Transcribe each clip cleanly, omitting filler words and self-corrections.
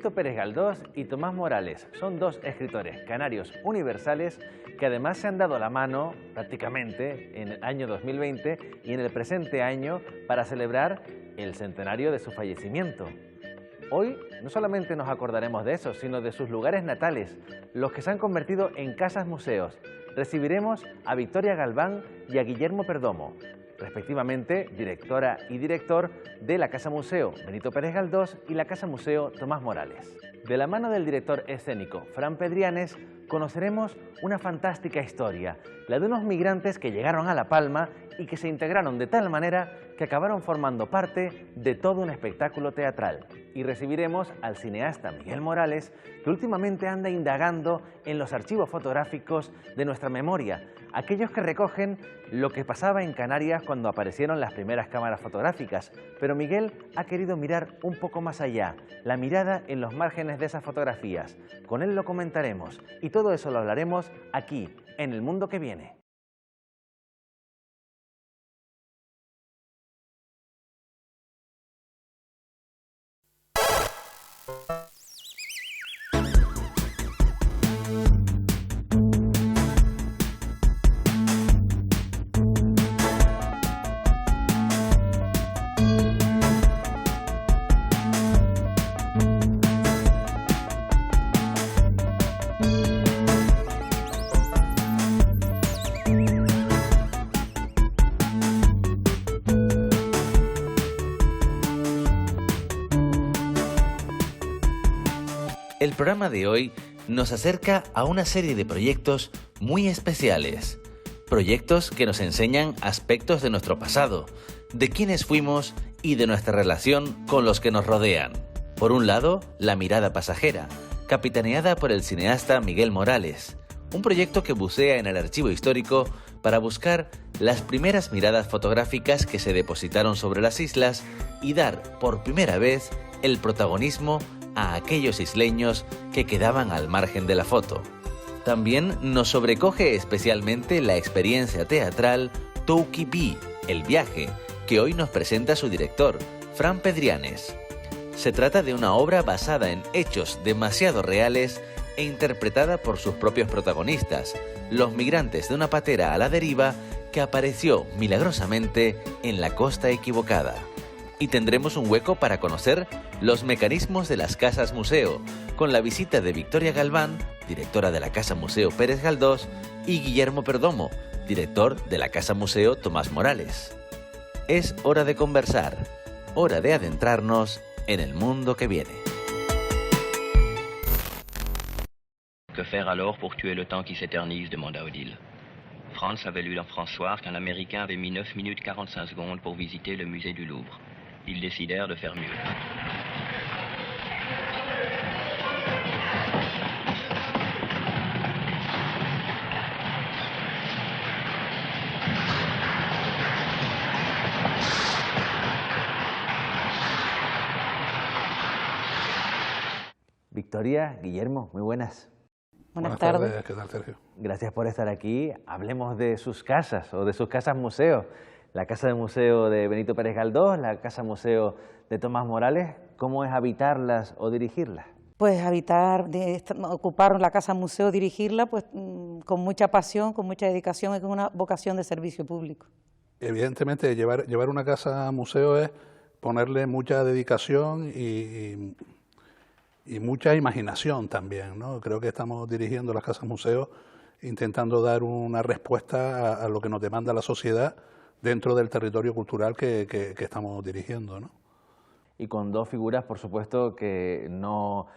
Benito Pérez Galdós y Tomás Morales son dos escritores canarios universales que además se han dado la mano prácticamente en el año 2020 y en el presente año para celebrar el centenario de su fallecimiento. Hoy no solamente nos acordaremos de eso, sino de sus lugares natales, los que se han convertido en casas museos. Recibiremos a Victoria Galván y a Guillermo Perdomo, respectivamente directora y director de la Casa Museo Benito Pérez Galdós y la Casa Museo Tomás Morales. De la mano del director escénico Fran Pedrianes conoceremos una fantástica historia, la de unos migrantes que llegaron a La Palma y que se integraron de tal manera que acabaron formando parte de todo un espectáculo teatral. Y recibiremos al cineasta Miguel Morales, que últimamente anda indagando en los archivos fotográficos de nuestra memoria, aquellos que recogen lo que pasaba en Canarias cuando aparecieron las primeras cámaras fotográficas. Pero Miguel ha querido mirar un poco más allá, la mirada en los márgenes de esas fotografías. Con él lo comentaremos y todo eso lo hablaremos aquí, en El Mundo que Viene. El programa de hoy nos acerca a una serie de proyectos muy especiales. Proyectos que nos enseñan aspectos de nuestro pasado, de quiénes fuimos y de nuestra relación con los que nos rodean. Por un lado, La mirada pasajera, capitaneada por el cineasta Miguel Morales. Un proyecto que bucea en el archivo histórico para buscar las primeras miradas fotográficas que se depositaron sobre las islas y dar por primera vez el protagonismo a aquellos isleños que quedaban al margen de la foto. También nos sobrecoge especialmente la experiencia teatral Touki-Pi, El viaje, que hoy nos presenta su director, Fran Pedrianes. Se trata de una obra basada en hechos demasiado reales e interpretada por sus propios protagonistas, los migrantes de una patera a la deriva que apareció milagrosamente en la costa equivocada. Y tendremos un hueco para conocer los mecanismos de las casas museo, con la visita de Victoria Galván, directora de la Casa Museo Pérez Galdós, y Guillermo Perdomo, director de la Casa Museo Tomás Morales. Es hora de conversar, hora de adentrarnos en el mundo que viene. Que faire alors pour tuer le temps qui s'éternise, demanda Odile. Franz avait lu dans François qu'un Américain avait mis 9 minutes 45 secondes pour visiter le musée du Louvre. Ils décidèrent de faire mieux. Victoria, Guillermo, muy buenas. Buenas tardes. ¿Qué tal, Sergio? Gracias por estar aquí. Hablemos de sus casas o de sus casas museo. La Casa de Museo de Benito Pérez Galdós, la Casa Museo de Tomás Morales. ¿Cómo es habitarlas o dirigirlas? Pues ocupar la Casa Museo, dirigirla, pues con mucha pasión, con mucha dedicación y con una vocación de servicio público. Evidentemente, llevar una casa museo es ponerle mucha dedicación y mucha imaginación también, ¿no? Creo que estamos dirigiendo las casas museos intentando dar una respuesta a lo que nos demanda la sociedad dentro del territorio cultural que estamos dirigiendo, ¿no? Y con dos figuras, por supuesto, que no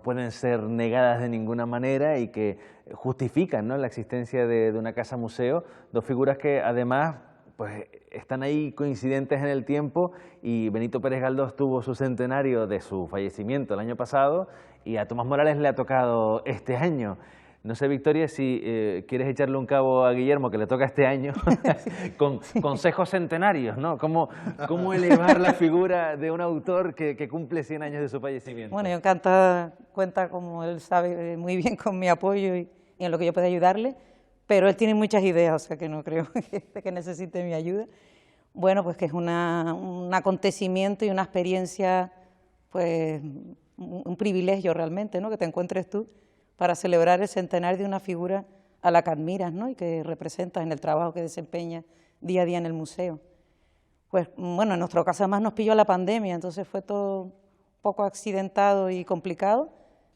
pueden ser negadas de ninguna manera y que justifican, ¿no?, la existencia de una casa museo. Dos figuras que además pues están ahí coincidentes en el tiempo, y Benito Pérez Galdós tuvo su centenario de su fallecimiento el año pasado y a Tomás Morales le ha tocado este año. No sé, Victoria, si quieres echarle un cabo a Guillermo, que le toca este año, con consejos centenarios, ¿no? ¿Cómo elevar la figura de un autor que cumple 100 años de su fallecimiento? Bueno, yo encantada, cuenta, como él sabe, muy bien con mi apoyo y en lo que yo pueda ayudarle, pero él tiene muchas ideas, o sea que no creo que necesite mi ayuda. Bueno, pues que es un acontecimiento y una experiencia pues un privilegio realmente, ¿no?, que te encuentres tú para celebrar el centenario de una figura a la que admiras, ¿no?, y que representas en el trabajo que desempeñas día a día en el museo. Pues bueno, en nuestro caso además nos pilló la pandemia, entonces fue todo un poco accidentado y complicado,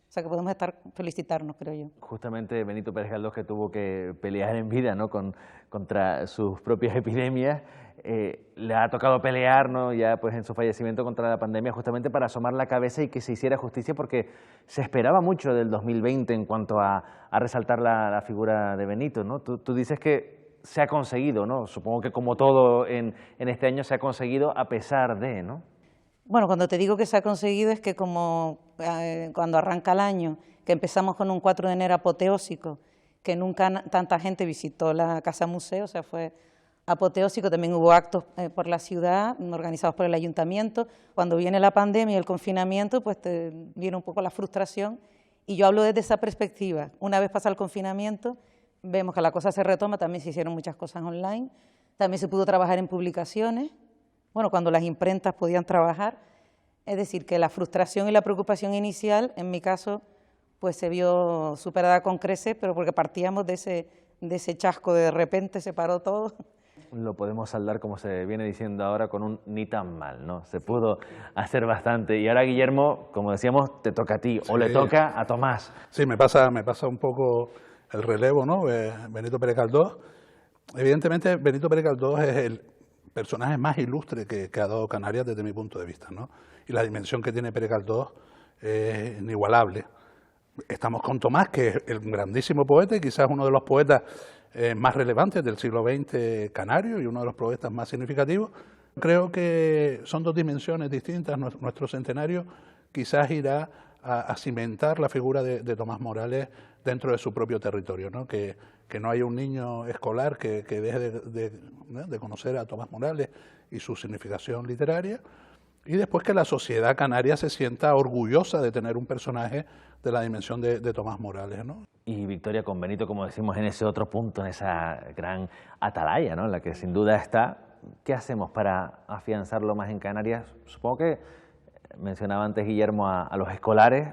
o sea que podemos felicitarnos, creo yo. Justamente Benito Pérez Galdós, que tuvo que pelear en vida, ¿no?, contra sus propias epidemias, le ha tocado pelear, ¿no?, ya pues en su fallecimiento contra la pandemia, justamente para asomar la cabeza y que se hiciera justicia, porque se esperaba mucho del 2020 en cuanto a resaltar la figura de Benito, ¿no? Tú dices que se ha conseguido, ¿no? Supongo que como todo en este año se ha conseguido a pesar de, ¿no? Bueno, cuando te digo que se ha conseguido es que como cuando arranca el año, que empezamos con un 4 de enero apoteósico, que nunca tanta gente visitó la Casa Museo, o sea, fue apoteósico, también hubo actos por la ciudad, organizados por el ayuntamiento. Cuando viene la pandemia y el confinamiento, pues te viene un poco la frustración, y yo hablo desde esa perspectiva. Una vez pasa el confinamiento, vemos que la cosa se retoma, también se hicieron muchas cosas online, también se pudo trabajar en publicaciones, bueno, cuando las imprentas podían trabajar, es decir, que la frustración y la preocupación inicial, en mi caso, pues se vio superada con creces, pero porque partíamos de ese chasco de repente se paró todo. Lo podemos saldar, como se viene diciendo ahora, con un ni tan mal, ¿no? Se pudo hacer bastante. Y ahora, Guillermo, como decíamos, te toca a ti, o le toca a Tomás. Sí, me pasa un poco el relevo, ¿no? Benito Pérez Galdós. Evidentemente, Benito Pérez Galdós es el personaje más ilustre que ha dado Canarias desde mi punto de vista, ¿no? Y la dimensión que tiene Pérez Galdós es inigualable. Estamos con Tomás, que es el grandísimo poeta y quizás uno de los poetas más relevantes del siglo XX canario y uno de los poetas más significativos. Creo que son dos dimensiones distintas. Nuestro centenario quizás irá a cimentar la figura de Tomás Morales dentro de su propio territorio, ¿no? Que no haya un niño escolar que deje de conocer a Tomás Morales y su significación literaria, y después que la sociedad canaria se sienta orgullosa de tener un personaje de la dimensión de Tomás Morales, ¿no? Y Victoria, con Benito, como decimos, en ese otro punto, en esa gran atalaya, ¿no?, en la que sin duda está. ¿Qué hacemos para afianzarlo más en Canarias? Supongo que mencionaba antes Guillermo a los escolares,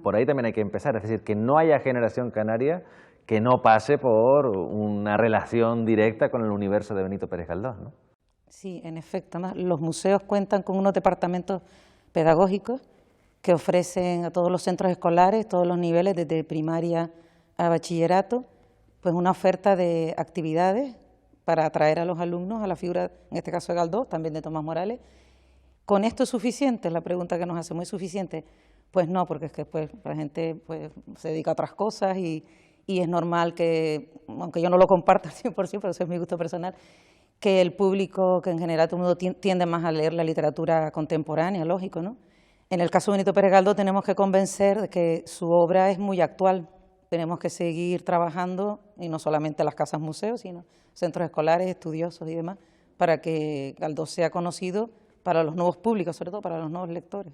por ahí también hay que empezar, es decir, que no haya generación canaria que no pase por una relación directa con el universo de Benito Pérez Galdós, ¿no? Sí, en efecto, los museos cuentan con unos departamentos pedagógicos que ofrecen a todos los centros escolares, todos los niveles, desde primaria a bachillerato, pues una oferta de actividades para atraer a los alumnos a la figura, en este caso de Galdós, también de Tomás Morales. ¿Con esto es suficiente? La pregunta que nos hacemos, ¿es suficiente? Pues no, porque es que pues, la gente pues, se dedica a otras cosas y es normal que, aunque yo no lo comparto al 100%, pero eso es mi gusto personal, que el público, que en general todo el mundo tiende más a leer la literatura contemporánea, lógico, ¿no? En el caso de Benito Pérez Galdós tenemos que convencer de que su obra es muy actual. Tenemos que seguir trabajando, y no solamente las casas museos, sino centros escolares, estudiosos y demás, para que Galdós sea conocido para los nuevos públicos, sobre todo para los nuevos lectores.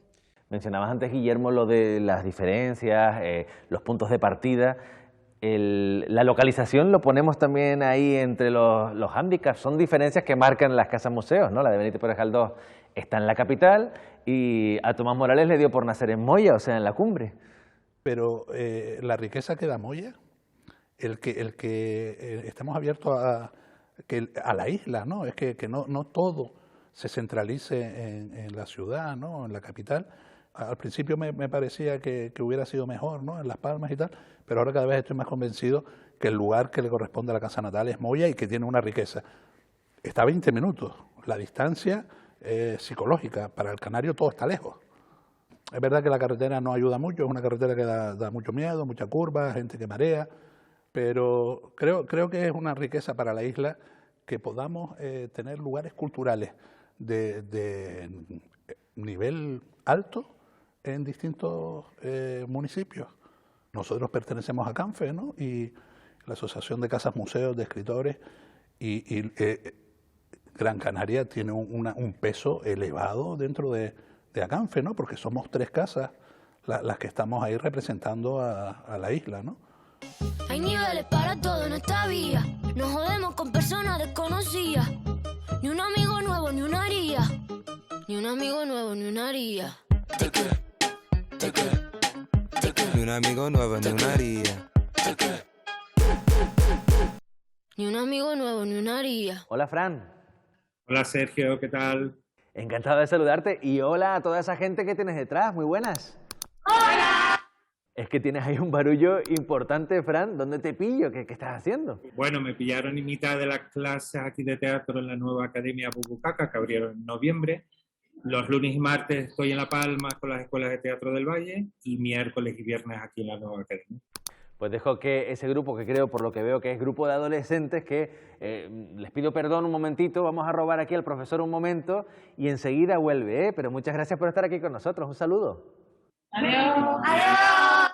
Mencionabas antes, Guillermo, lo de las diferencias, los puntos de partida. La localización lo ponemos también ahí entre los hándicaps. Son diferencias que marcan las casas museos, ¿no? La de Benito Pérez Galdós está en la capital y a Tomás Morales le dio por nacer en Moya, o sea, en la cumbre. Pero la riqueza que da Moya, el que estemos abiertos a la isla, ¿no? Es que no todo se centralice en la ciudad, ¿no?, en la capital. Al principio me parecía que hubiera sido mejor, ¿no?, en Las Palmas y tal, pero ahora cada vez estoy más convencido que el lugar que le corresponde a la casa natal es Moya y que tiene una riqueza. Está a 20 minutos, la distancia psicológica, para el canario todo está lejos. Es verdad que la carretera no ayuda mucho, es una carretera que da mucho miedo, mucha curva, gente que marea, pero creo que es una riqueza para la isla que podamos tener lugares culturales de nivel alto en distintos municipios. Nosotros pertenecemos a CANFE, ¿no?, y la Asociación de Casas Museos de Escritores, y Gran Canaria tiene un peso elevado dentro de ACANFE, ¿no?, porque somos 3 casas las que estamos ahí representando a la isla, ¿no? Hay niveles para todo en esta vía, nos jodemos con personas desconocidas, ni un amigo nuevo ni una haría, ni un amigo nuevo ni una haría. Ni un amigo nuevo, ni una haría. Ni un amigo nuevo, ni una haría. Hola, Fran. Hola Sergio, ¿qué tal? Encantado de saludarte y hola a toda esa gente que tienes detrás. Muy buenas. ¡Hola! Es que tienes ahí un barullo importante, Fran. ¿Dónde te pillo? ¿Qué estás haciendo? Bueno, me pillaron en mitad de las clases aquí de teatro en la nueva Academia Bubucaca, que abrieron en noviembre. Los lunes y martes estoy en La Palma con las escuelas de teatro del Valle y miércoles y viernes aquí en la nueva Academia. Pues dejo que ese grupo, que creo por lo que veo que es grupo de adolescentes, que les pido perdón un momentito, vamos a robar aquí al profesor un momento y enseguida vuelve, ¿eh? Pero muchas gracias por estar aquí con nosotros. Un saludo. Adiós. Adiós.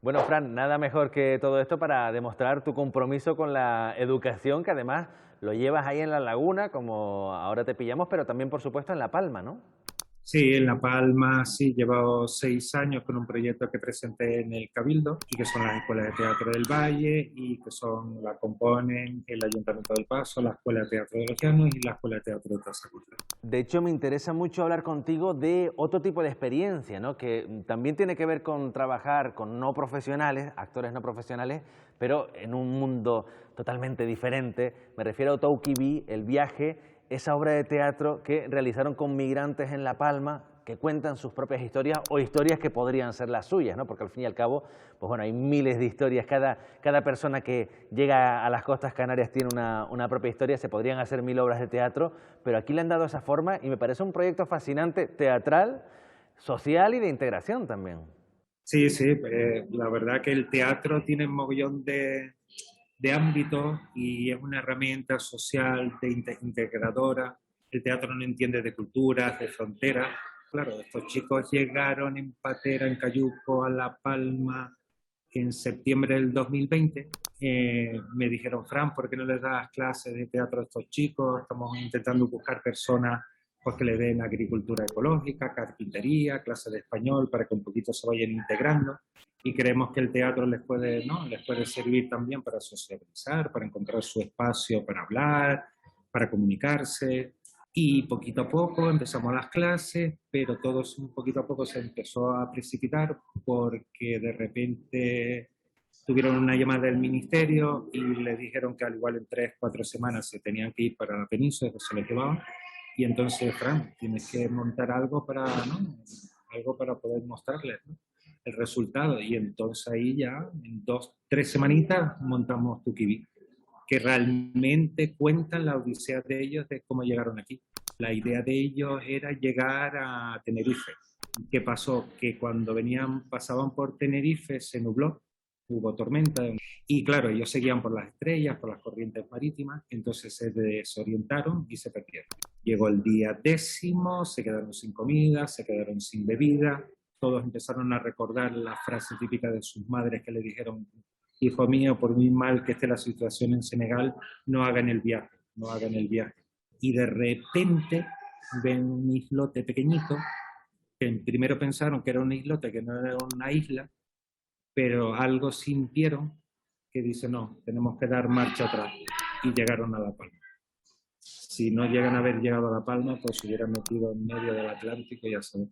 Bueno, Fran, nada mejor que todo esto para demostrar tu compromiso con la educación, que además lo llevas ahí en La Laguna, como ahora te pillamos, pero también, por supuesto, en La Palma, ¿no? Sí, en La Palma sí, llevo 6 años con un proyecto que presenté en el Cabildo y que son las escuelas de teatro del Valle y que la componen el Ayuntamiento del Paso, la Escuela de Teatro de los Llanos y la Escuela de Teatro de Tazacorte. De hecho, me interesa mucho hablar contigo de otro tipo de experiencia, ¿no? Que también tiene que ver con trabajar con no profesionales, actores no profesionales, pero en un mundo totalmente diferente. Me refiero a Toukibi, El Viaje, esa obra de teatro que realizaron con migrantes en La Palma, que cuentan sus propias historias o historias que podrían ser las suyas, ¿no? Porque al fin y al cabo, pues bueno, hay miles de historias. Cada persona que llega a las costas canarias tiene una propia historia, se podrían hacer 1000 obras de teatro, pero aquí le han dado esa forma y me parece un proyecto fascinante, teatral, social y de integración también. Sí, la verdad que el teatro tiene un mogollón de ámbitos y es una herramienta social, integradora. El teatro no entiende de culturas, de fronteras. Claro, estos chicos llegaron en patera, en Cayuco, a La Palma, en septiembre del 2020. Me dijeron, Fran, ¿por qué no les das clases de teatro a estos chicos? Estamos intentando buscar personas pues, que le den agricultura ecológica, carpintería, clases de español, para que un poquito se vayan integrando. Y creemos que el teatro les puede servir también para socializar, para encontrar su espacio para hablar, para comunicarse. Y poquito a poco empezamos las clases, pero poquito a poco se empezó a precipitar porque de repente tuvieron una llamada del ministerio y les dijeron que al igual en 3-4 semanas se tenían que ir para la península, que se les llevaban. Y entonces, Fran, tienes que montar algo para poder mostrarles, ¿no? El resultado. Y entonces ahí ya, en 2-3 semanitas, montamos Toukibi, que realmente cuentan la odisea de ellos de cómo llegaron aquí. La idea de ellos era llegar a Tenerife. ¿Qué pasó? Que cuando pasaban por Tenerife se nubló, hubo tormenta y claro, ellos seguían por las estrellas, por las corrientes marítimas, entonces se desorientaron y se perdieron. Llegó el día 10º, se quedaron sin comida, se quedaron sin bebida, todos empezaron a recordar la frase típica de sus madres que le dijeron: hijo mío, por muy mal que esté la situación en Senegal, no hagan el viaje, no hagan el viaje. Y de repente ven un islote pequeñito, que primero pensaron que era un islote, que no era una isla, pero algo sintieron que dice, no, tenemos que dar marcha atrás, y llegaron a La Palma. Si no llegan a haber llegado a La Palma, pues se hubieran metido en medio del Atlántico, ya saben.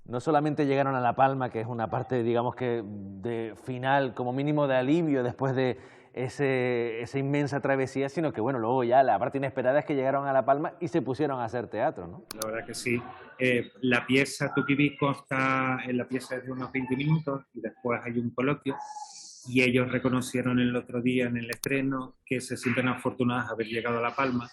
No solamente llegaron a La Palma, que es una parte, digamos que de final, como mínimo de alivio después de esa inmensa travesía, sino que bueno, luego ya la parte inesperada es que llegaron a La Palma y se pusieron a hacer teatro, ¿no? La verdad que sí. La pieza Toukibi consta en la pieza de unos 20 minutos y después hay un coloquio y ellos reconocieron el otro día en el estreno que se sienten afortunados de haber llegado a La Palma,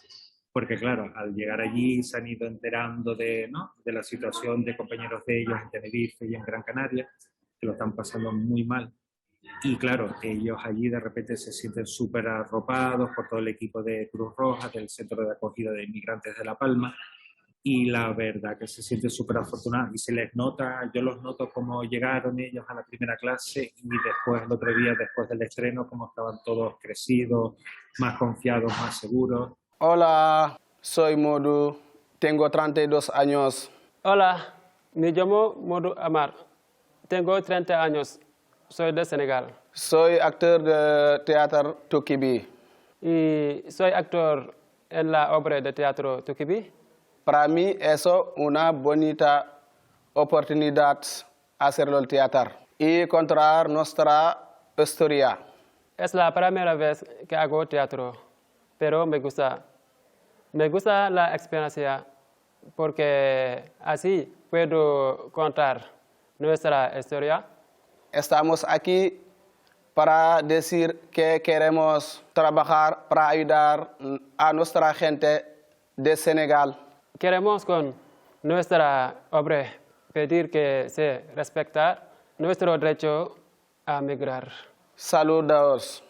porque claro, al llegar allí se han ido enterando de la situación de compañeros de ellos en Tenerife y en Gran Canaria, que lo están pasando muy mal. Y claro, ellos allí de repente se sienten súper arropados por todo el equipo de Cruz Roja, del Centro de Acogida de Inmigrantes de La Palma, y la verdad que se sienten súper afortunados y se les nota, yo los noto como llegaron ellos a la primera clase y después, el otro día, después del estreno, como estaban todos crecidos, más confiados, más seguros. Hola, soy Modu, tengo 32 años. Hola, me llamo Modu Amar, tengo 30 años. Soy de Senegal. Soy actor de teatro Toukibi. ¿Y soy actor en la obra de teatro Toukibi? Para mí es una bonita oportunidad hacerlo el teatro y contar nuestra historia. Es la primera vez que hago teatro, pero me gusta. Me gusta la experiencia porque así puedo contar nuestra historia. Estamos aquí para decir que queremos trabajar para ayudar a nuestra gente de Senegal. Queremos con nuestra obra pedir que se respete nuestro derecho a migrar. Saludos.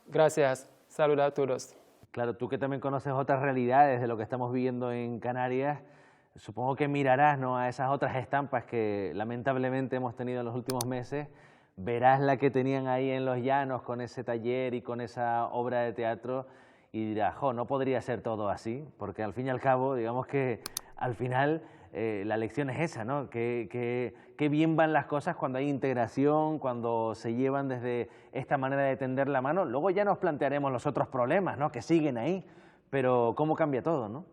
Gracias. Saludos a todos. Claro, tú que también conoces otras realidades de lo que estamos viviendo en Canarias, supongo que mirarás, ¿no?, a esas otras estampas que lamentablemente hemos tenido en los últimos meses, verás la que tenían ahí en Los Llanos con ese taller y con esa obra de teatro y dirás, jo, no podría ser todo así, porque al fin y al cabo, digamos que al final la lección es esa, ¿no? Que bien van las cosas cuando hay integración, cuando se llevan desde esta manera de tender la mano. Luego ya nos plantearemos los otros problemas, ¿no?, que siguen ahí, pero cómo cambia todo, ¿no?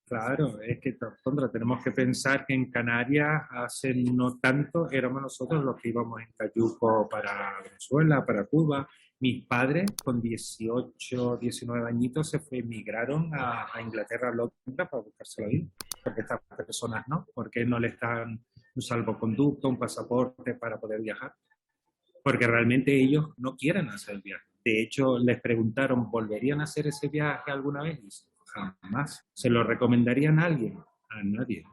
Claro, es que Sandra, tenemos que pensar que en Canarias hace no tanto éramos nosotros los que íbamos en cayuco para Venezuela, para Cuba. Mis padres con 18, 19 añitos emigraron a Inglaterra, a Londres para buscarse la vida, porque estas personas no, porque no les dan un salvoconducto, un pasaporte para poder viajar, porque realmente ellos no quieren hacer el viaje. De hecho, les preguntaron, ¿volverían a hacer ese viaje alguna vez? Y dicen, jamás. ¿Se lo recomendarían a alguien? A nadie.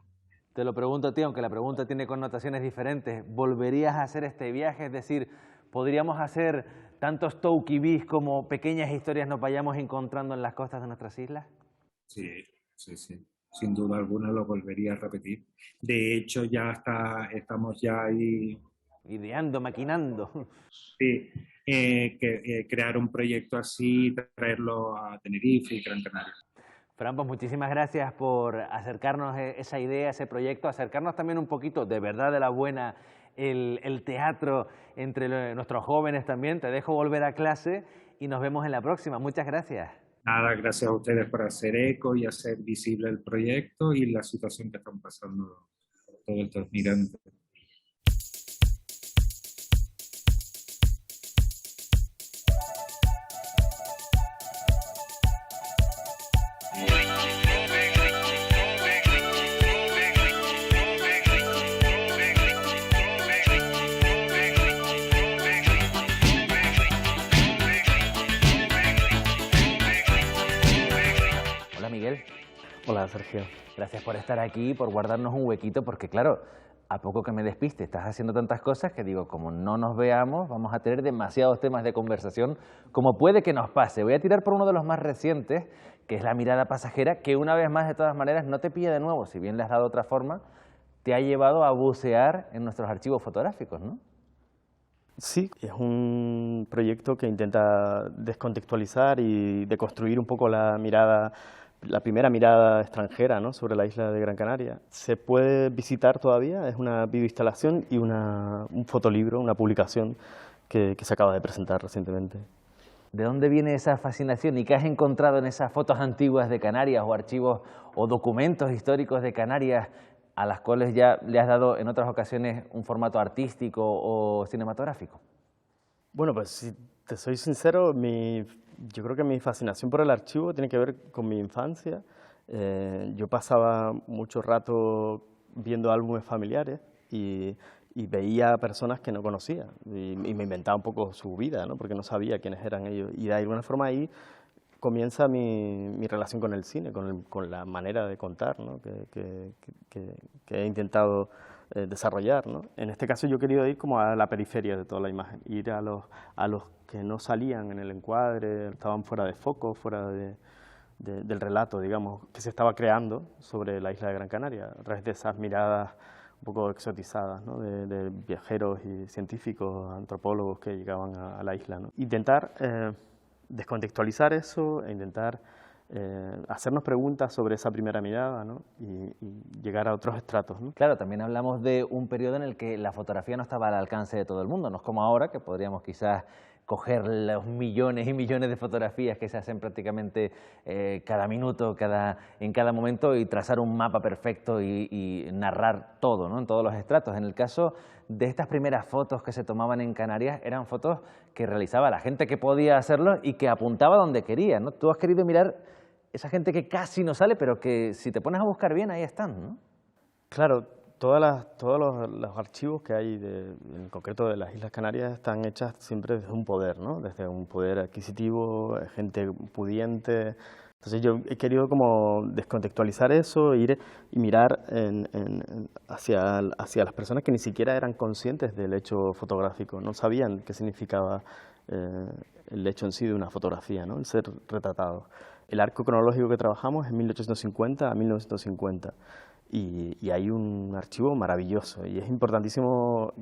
Te lo pregunto a ti, aunque la pregunta tiene connotaciones diferentes. ¿Volverías a hacer este viaje? Es decir, ¿podríamos hacer tantos toukibís como pequeñas historias nos vayamos encontrando en las costas de nuestras islas? Sí, sí, sí. Sin duda alguna lo volvería a repetir. De hecho, estamos ya ahí... Ideando, maquinando. Sí, crear un proyecto así, traerlo a Tenerife y Gran Canaria. Fran, pues muchísimas gracias por acercarnos esa idea, ese proyecto, acercarnos también un poquito, de verdad, de la buena, el teatro entre nuestros jóvenes también. Te dejo volver a clase y nos vemos en la próxima. Muchas gracias. Nada, gracias a ustedes por hacer eco y hacer visible el proyecto y la situación que están pasando todos estos migrantes. Hola, Sergio. Gracias por estar aquí, por guardarnos un huequito, porque claro, a poco que me despiste, estás haciendo tantas cosas que digo, como no nos veamos, vamos a tener demasiados temas de conversación, como puede que nos pase. Voy a tirar por uno de los más recientes, que es La mirada pasajera, que una vez más, de todas maneras, no te pilla de nuevo, si bien le has dado otra forma, te ha llevado a bucear en nuestros archivos fotográficos, ¿no? Sí, es un proyecto que intenta descontextualizar y deconstruir un poco la mirada, la primera mirada extranjera, ¿no?, sobre la isla de Gran Canaria. Se puede visitar todavía, es una videoinstalación y un fotolibro, una publicación que se acaba de presentar recientemente. ¿De dónde viene esa fascinación y qué has encontrado en esas fotos antiguas de Canarias o archivos o documentos históricos de Canarias a las cuales ya le has dado en otras ocasiones un formato artístico o cinematográfico? Bueno, pues si te soy sincero, yo creo que mi fascinación por el archivo tiene que ver con mi infancia. Yo pasaba mucho rato viendo álbumes familiares y veía personas que no conocía y me inventaba un poco su vida, ¿no?, porque no sabía quiénes eran ellos. Y de alguna forma ahí comienza mi relación con el cine, con la manera de contar, ¿no?, que he intentado desarrollar, ¿no? En este caso yo he querido ir como a la periferia de toda la imagen, ir a los que no salían en el encuadre, estaban fuera de foco, fuera del relato, digamos, que se estaba creando sobre la isla de Gran Canaria, a través de esas miradas un poco exotizadas, ¿no?, de viajeros y científicos, antropólogos que llegaban a la isla, ¿no? Intentar descontextualizar eso e intentar hacernos preguntas sobre esa primera mirada, ¿no?, y llegar a otros estratos, ¿no? Claro, también hablamos de un periodo en el que la fotografía no estaba al alcance de todo el mundo, no es como ahora, que podríamos quizás coger los millones y millones de fotografías que se hacen prácticamente cada minuto, en cada momento, y trazar un mapa perfecto y narrar todo, ¿no? En todos los estratos. En el caso de estas primeras fotos que se tomaban en Canarias, eran fotos que realizaba la gente que podía hacerlo y que apuntaba donde quería, ¿no? Tú has querido mirar esa gente que casi no sale, pero que si te pones a buscar bien, ahí están, ¿no? Claro, todos los archivos que hay, en concreto de las Islas Canarias, están hechas siempre desde un poder, ¿no? Desde un poder adquisitivo, gente pudiente. Entonces yo he querido como descontextualizar eso, ir y mirar hacia las personas que ni siquiera eran conscientes del hecho fotográfico, no sabían qué significaba el hecho en sí de una fotografía, ¿no? El ser retratado. El arco cronológico que trabajamos es 1850 a 1950. Y hay un archivo maravilloso, y es importantísimo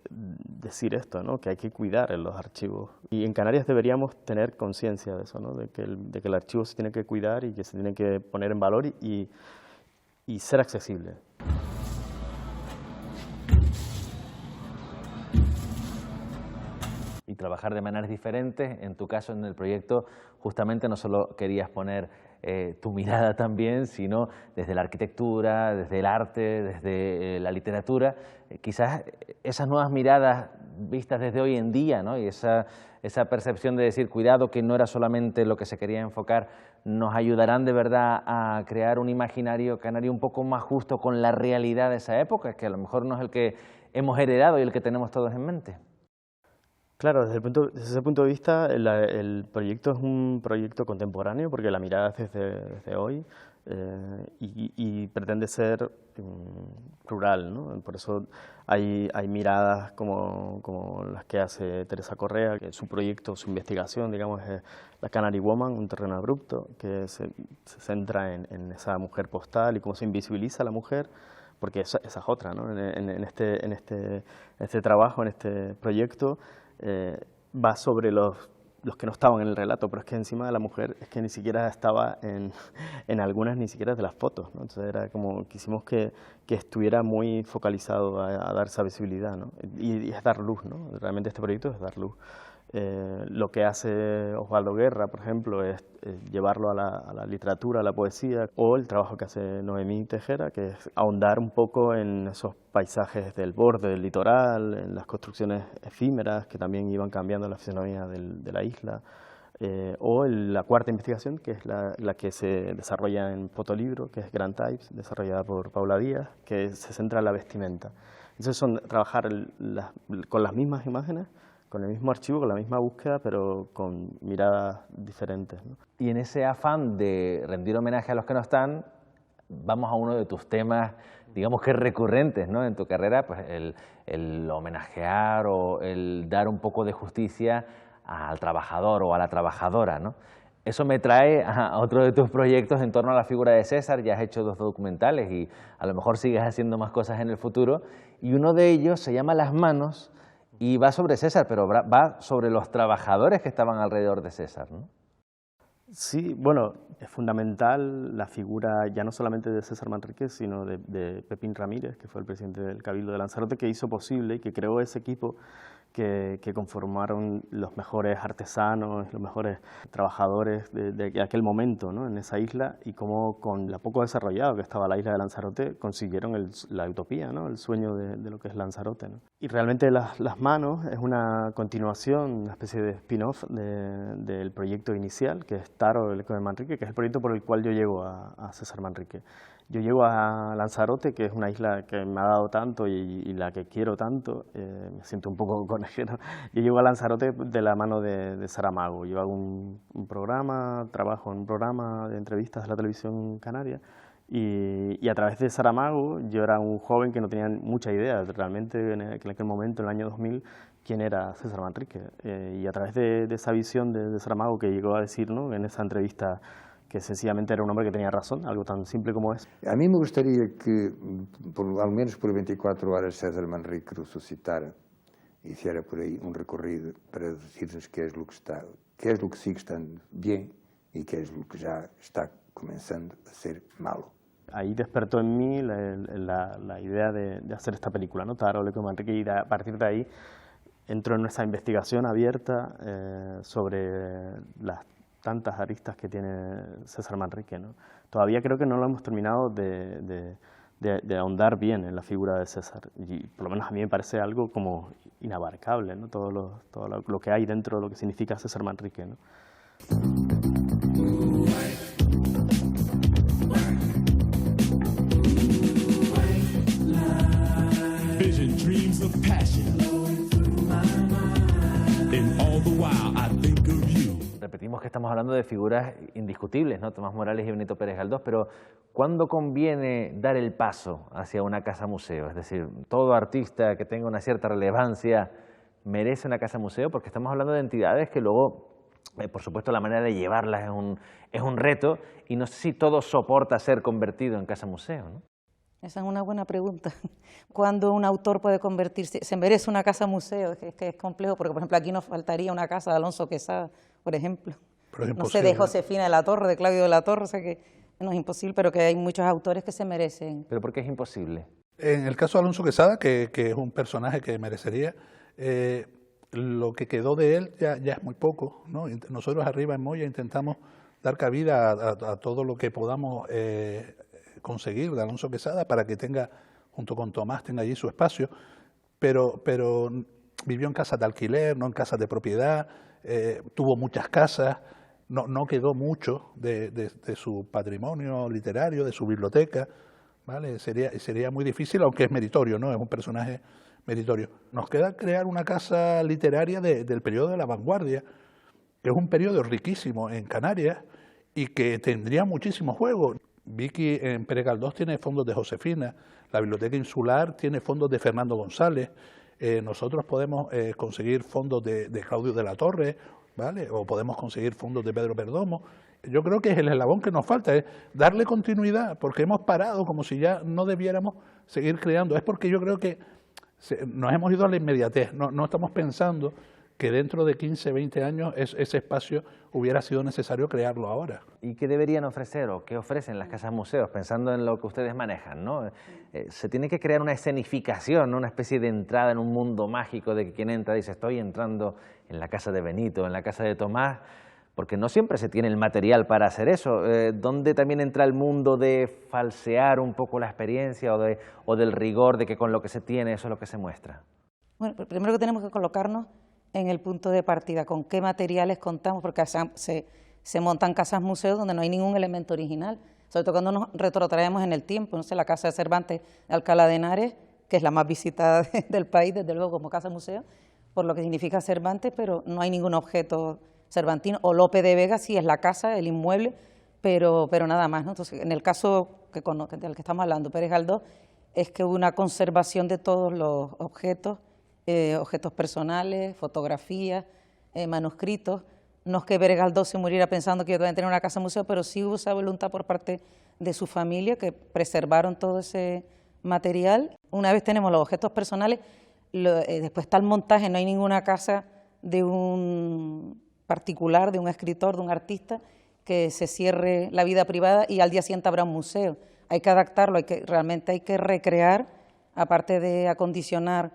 decir esto, ¿no? Que hay que cuidar en los archivos. Y en Canarias deberíamos tener conciencia de eso, ¿no? De que el archivo se tiene que cuidar y que se tiene que poner en valor y ser accesible. Y trabajar de maneras diferentes. En tu caso, en el proyecto, justamente no solo querías poner tu mirada también, sino desde la arquitectura, desde el arte, desde la literatura. Quizás esas nuevas miradas vistas desde hoy en día, ¿no? Y esa percepción de decir, cuidado, que no era solamente lo que se quería enfocar, nos ayudarán de verdad a crear un imaginario canario un poco más justo con la realidad de esa época, que a lo mejor no es el que hemos heredado y el que tenemos todos en mente. Claro, desde ese punto de vista, el proyecto es un proyecto contemporáneo, porque la mirada es desde hoy y pretende ser plural, ¿no? Por eso hay miradas como las que hace Teresa Correa, que su proyecto, su investigación, digamos, es la Canary Woman, un terreno abrupto, que se centra en esa mujer postal y cómo se invisibiliza a la mujer, porque esa es otra, ¿no? En este trabajo, en este proyecto, va sobre los que no estaban en el relato, pero es que encima de la mujer es que ni siquiera estaba en algunas, ni siquiera de las fotos, ¿no? Entonces era como, quisimos que estuviera muy focalizado a dar esa visibilidad, ¿no? Y es dar luz, ¿no? Realmente este proyecto es dar luz. Lo que hace Osvaldo Guerra, por ejemplo, es llevarlo a la literatura, a la poesía, o el trabajo que hace Noemí Tejera, que es ahondar un poco en esos paisajes del borde del litoral, en las construcciones efímeras que también iban cambiando la fisonomía de la isla, o la cuarta investigación, que es la que se desarrolla en Fotolibro, que es Grand Types, desarrollada por Paula Díaz, que se centra en la vestimenta. Entonces son trabajar con las mismas imágenes, con el mismo archivo, con la misma búsqueda, pero con miradas diferentes, ¿no? Y en ese afán de rendir homenaje a los que no están, vamos a uno de tus temas, digamos que recurrentes, ¿no? En tu carrera, pues el homenajear o el dar un poco de justicia al trabajador o a la trabajadora, ¿no? Eso me trae a otro de tus proyectos en torno a la figura de César. Ya has hecho 2 documentales y a lo mejor sigues haciendo más cosas en el futuro, y uno de ellos se llama Las Manos, y va sobre César, pero va sobre los trabajadores que estaban alrededor de César, ¿no? Sí, bueno, es fundamental la figura ya no solamente de César Manrique, sino de Pepín Ramírez, que fue el presidente del Cabildo de Lanzarote, que hizo posible y que creó ese equipo que conformaron los mejores artesanos, los mejores trabajadores de aquel momento, ¿no? En esa isla, y cómo con lo poco desarrollado que estaba la isla de Lanzarote consiguieron la utopía, ¿no? El sueño de lo que es Lanzarote, ¿no? Y realmente Las Manos es una continuación, una especie de spin-off del proyecto inicial, que es Taro, el eco de Manrique, que es el proyecto por el cual yo llego a César Manrique. Yo llego a Lanzarote, que es una isla que me ha dado tanto y la que quiero tanto, me siento un poco conejero. Yo llego a Lanzarote de la mano de Saramago. Yo hago un programa, trabajo en un programa de entrevistas de la televisión canaria, y a través de Saramago, yo era un joven que no tenía mucha idea realmente en aquel momento, en el año 2000, quién era César Manrique. Y a través de esa visión de Saramago, que llegó a decir, ¿no? En esa entrevista, que sencillamente era un hombre que tenía razón, algo tan simple como es. A mí me gustaría que, al menos por 24 horas, César Manrique resucitara, hiciera por ahí un recorrido para decirnos qué es lo que está, qué es lo que sigue estando bien y qué es lo que ya está comenzando a ser malo. Ahí despertó en mí la idea de hacer esta película, ¿no? Taro, el eco de Manrique, y a partir de ahí entro en nuestra investigación abierta sobre las tantas aristas que tiene César Manrique, ¿no? Todavía creo que no lo hemos terminado de ahondar bien en la figura de César, y por lo menos a mí me parece algo como inabarcable, ¿no? Todo lo que hay dentro de lo que significa César Manrique, ¿no? Repetimos que estamos hablando de figuras indiscutibles, ¿no? Tomás Morales y Benito Pérez Galdós, pero ¿cuándo conviene dar el paso hacia una casa-museo? Es decir, ¿todo artista que tenga una cierta relevancia merece una casa-museo? Porque estamos hablando de entidades que luego, por supuesto, la manera de llevarlas es un reto, y no sé si todo soporta ser convertido en casa-museo, ¿no? Esa es una buena pregunta. ¿Cuándo un autor puede convertirse? ¿Se merece una casa-museo? Es que es complejo, porque, por ejemplo, aquí nos faltaría una casa de Alonso Quesada, por ejemplo. No sé, de Josefina de la Torre, de Claudio de la Torre, o sea que no es imposible, pero que hay muchos autores que se merecen. ¿Pero por qué es imposible? En el caso de Alonso Quesada, que es un personaje que merecería, lo que quedó de él ya es muy poco, ¿no? Nosotros arriba en Moya intentamos dar cabida a todo lo que podamos conseguir de Alonso Quesada para que tenga, junto con Tomás, tenga allí su espacio, pero vivió en casas de alquiler, no en casas de propiedad, tuvo muchas casas, no quedó mucho de su patrimonio literario, de su biblioteca, ¿vale? Sería muy difícil, aunque es meritorio, ¿no? Es un personaje meritorio. Nos queda crear una casa literaria del periodo de la vanguardia, que es un periodo riquísimo en Canarias y que tendría muchísimo juego. Vicky en Pérez Galdós tiene fondos de Josefina, la Biblioteca Insular tiene fondos de Fernando González, nosotros podemos conseguir fondos de Claudio de la Torre, ¿vale? O podemos conseguir fondos de Pedro Perdomo. Yo creo que es el eslabón que nos falta, es darle continuidad, porque hemos parado como si ya no debiéramos seguir creando. Es porque yo creo que nos hemos ido a la inmediatez, no estamos pensando que dentro de 15, 20 años ese espacio hubiera sido necesario crearlo ahora. ¿Y qué deberían ofrecer o qué ofrecen las casas museos, pensando en lo que ustedes manejan, ¿no? Se tiene que crear una escenificación, ¿no? Una especie de entrada en un mundo mágico de que quien entra dice estoy entrando en la casa de Benito, en la casa de Tomás, porque no siempre se tiene el material para hacer eso. ¿Dónde también entra el mundo de falsear un poco la experiencia o del rigor de que con lo que se tiene eso es lo que se muestra? Bueno, primero que tenemos que colocarnos en el punto de partida, con qué materiales contamos, porque se montan casas museos donde no hay ningún elemento original, sobre todo cuando nos retrotraemos en el tiempo. No sé, la casa de Cervantes de Alcalá de Henares, que es la más visitada del país, desde luego, como casa museo, por lo que significa Cervantes, pero no hay ningún objeto cervantino. O Lope de Vega sí es la casa, el inmueble, pero nada más, ¿no? Entonces, en el caso del que estamos hablando, Pérez Galdós, es que hubo una conservación de todos los objetos, objetos personales, fotografías, manuscritos. No es que Pérez Galdós se muriera pensando que iba a tener una casa museo, pero sí hubo esa voluntad por parte de su familia que preservaron todo ese material. Una vez tenemos los objetos personales, después está el montaje. No hay ninguna casa de un particular, de un escritor, de un artista, que se cierre la vida privada y al día siguiente habrá un museo. Hay que adaptarlo, realmente hay que recrear, aparte de acondicionar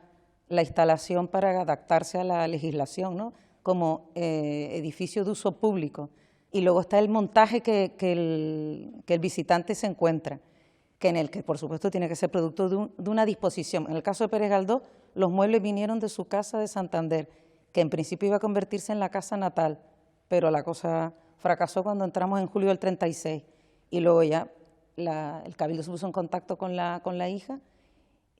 la instalación para adaptarse a la legislación, ¿no? Como edificio de uso público. Y luego está el montaje que el visitante se encuentra, en el que, por supuesto, tiene que ser producto de una disposición. En el caso de Pérez Galdós, los muebles vinieron de su casa de Santander, que en principio iba a convertirse en la casa natal, pero la cosa fracasó cuando entramos en julio del 36. Y luego ya el Cabildo se puso en contacto con la hija,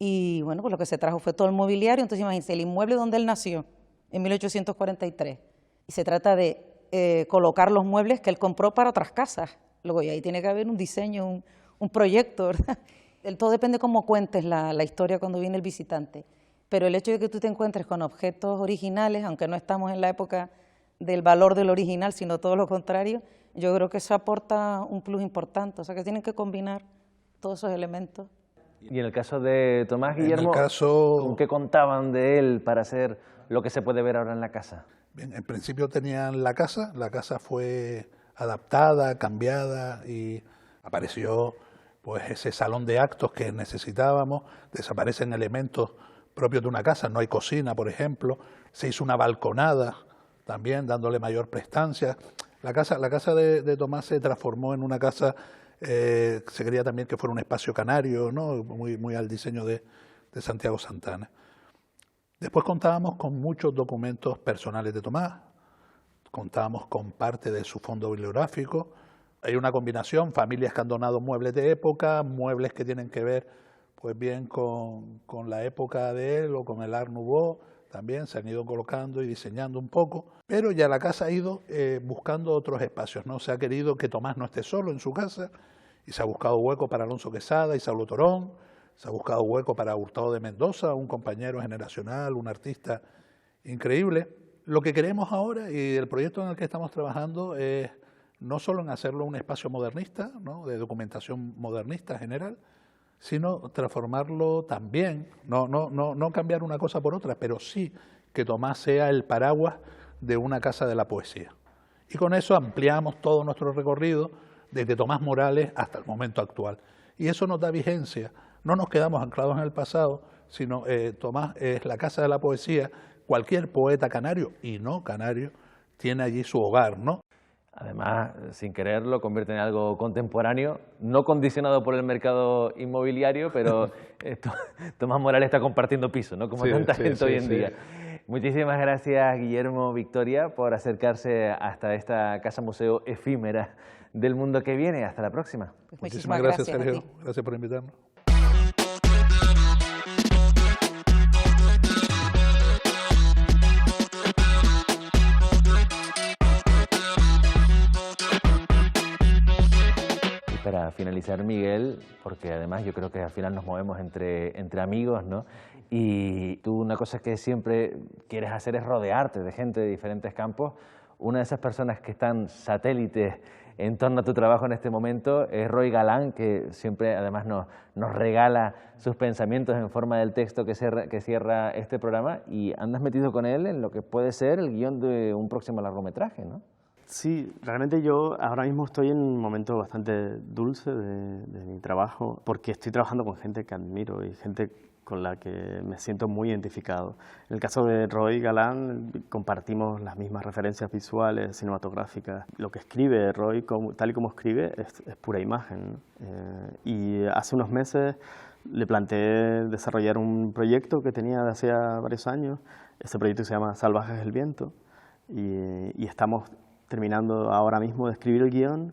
y bueno, pues lo que se trajo fue todo el mobiliario. Entonces imagínense, el inmueble donde él nació, en 1843, y se trata de colocar los muebles que él compró para otras casas. Luego y ahí tiene que haber un diseño, un proyecto, ¿verdad? Todo depende cómo cuentes la historia cuando viene el visitante. Pero el hecho de que tú te encuentres con objetos originales, aunque no estamos en la época del valor del original, sino todo lo contrario, yo creo que eso aporta un plus importante. O sea que tienen que combinar todos esos elementos. Y en el caso de Tomás, Guillermo, ¿con qué contaban de él para hacer lo que se puede ver ahora en la casa? Bien, en principio tenían la casa fue adaptada, cambiada y apareció pues ese salón de actos que necesitábamos, desaparecen elementos propios de una casa. No hay cocina, por ejemplo. Se hizo una balconada también, dándole mayor prestancia. La casa de Tomás se transformó en una casa, se quería también que fuera un espacio canario, ¿no? Muy al diseño de Santiago Santana. Después contábamos con muchos documentos personales de Tomás, contábamos con parte de su fondo bibliográfico. Hay una combinación, familias que han donado muebles de época, muebles que tienen que ver pues bien con la época de él o con el Art Nouveau, también se han ido colocando y diseñando un poco, pero ya la casa ha ido buscando otros espacios, ¿no? Se ha querido que Tomás no esté solo en su casa y se ha buscado hueco para Alonso Quesada y Saulo Torón, se ha buscado hueco para Hurtado de Mendoza, un compañero generacional, un artista increíble. Lo que queremos ahora y el proyecto en el que estamos trabajando es no solo en hacerlo un espacio modernista, ¿no? De documentación modernista general, sino transformarlo también, no cambiar una cosa por otra, pero sí que Tomás sea el paraguas de una casa de la poesía. Y con eso ampliamos todo nuestro recorrido desde Tomás Morales hasta el momento actual. Y eso nos da vigencia. No nos quedamos anclados en el pasado, sino Tomás es la casa de la poesía. Cualquier poeta canario y no canario tiene allí su hogar, ¿no? Además, sin querer, lo convierte en algo contemporáneo, no condicionado por el mercado inmobiliario, pero Tomás Morales está compartiendo piso, ¿no? Como tanta gente hoy en día. Muchísimas gracias, Guillermo, Victoria, por acercarse hasta esta casa museo efímera del mundo que viene. Hasta la próxima. Pues muchísimas gracias, Sergio. Gracias por invitarnos. Para finalizar, Miguel, porque además yo creo que al final nos movemos entre amigos, ¿no? Y tú una cosa que siempre quieres hacer es rodearte de gente de diferentes campos. Una de esas personas que están satélites en torno a tu trabajo en este momento es Roy Galán, que siempre además nos regala sus pensamientos en forma del texto que cierra este programa, y andas metido con él en lo que puede ser el guión de un próximo largometraje, ¿no? Sí, realmente yo ahora mismo estoy en un momento bastante dulce de mi trabajo, porque estoy trabajando con gente que admiro y gente con la que me siento muy identificado. En el caso de Roy Galán, compartimos las mismas referencias visuales, cinematográficas. Lo que escribe Roy, tal y como escribe, es pura imagen. Y hace unos meses le planteé desarrollar un proyecto que tenía de hacía varios años. Este proyecto se llama Salvajes del Viento, y estamos terminando ahora mismo de escribir el guión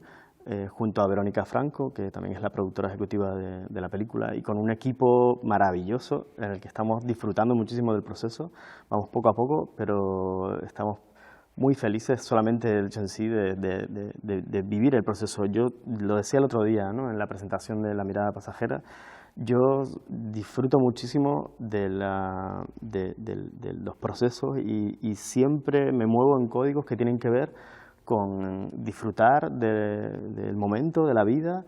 junto a Verónica Franco, que también es la productora ejecutiva de la película, y con un equipo maravilloso en el que estamos disfrutando muchísimo del proceso. Vamos poco a poco, pero estamos muy felices solamente el hecho en sí de vivir el proceso. Yo lo decía el otro día, ¿no? En la presentación de La mirada pasajera, yo disfruto muchísimo de los procesos y siempre me muevo en códigos que tienen que ver con disfrutar del momento, de la vida,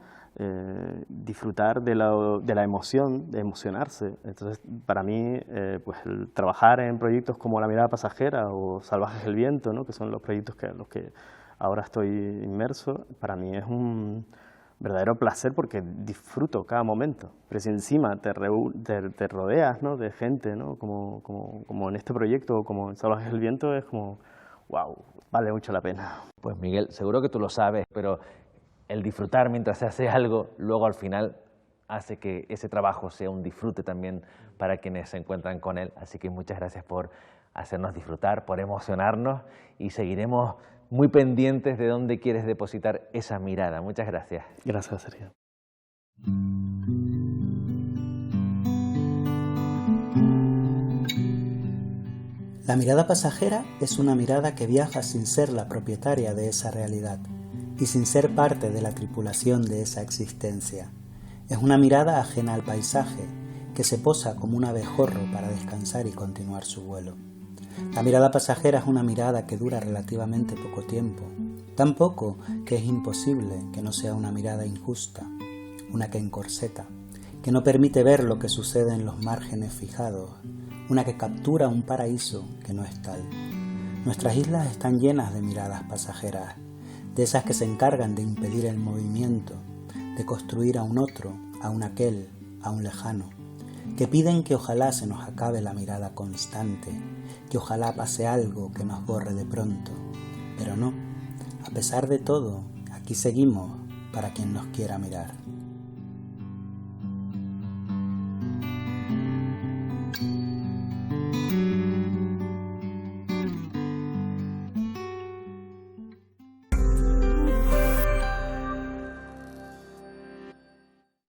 disfrutar de la emoción, de emocionarse. Entonces, para mí, pues el trabajar en proyectos como La mirada pasajera o Salvajes del Viento, ¿no? Que son los proyectos en los que ahora estoy inmerso, para mí es un verdadero placer porque disfruto cada momento. Pero si encima te rodeas, ¿no? De gente, ¿no? Como en este proyecto o como en Salvajes del Viento, es como, wow, vale mucho la pena. Pues Miguel, seguro que tú lo sabes, pero el disfrutar mientras se hace algo, luego al final hace que ese trabajo sea un disfrute también para quienes se encuentran con él. Así que muchas gracias por hacernos disfrutar, por emocionarnos, y seguiremos muy pendientes de dónde quieres depositar esa mirada. Muchas gracias. Gracias, Sergio. La mirada pasajera es una mirada que viaja sin ser la propietaria de esa realidad y sin ser parte de la tripulación de esa existencia. Es una mirada ajena al paisaje, que se posa como un abejorro para descansar y continuar su vuelo. La mirada pasajera es una mirada que dura relativamente poco tiempo, tan poco que es imposible que no sea una mirada injusta, una que encorseta, que no permite ver lo que sucede en los márgenes fijados, una que captura un paraíso que no es tal. Nuestras islas están llenas de miradas pasajeras, de esas que se encargan de impedir el movimiento, de construir a un otro, a un aquel, a un lejano. que piden que ojalá se nos acabe la mirada constante, que ojalá pase algo que nos borre de pronto. Pero no, a pesar de todo, aquí seguimos para quien nos quiera mirar.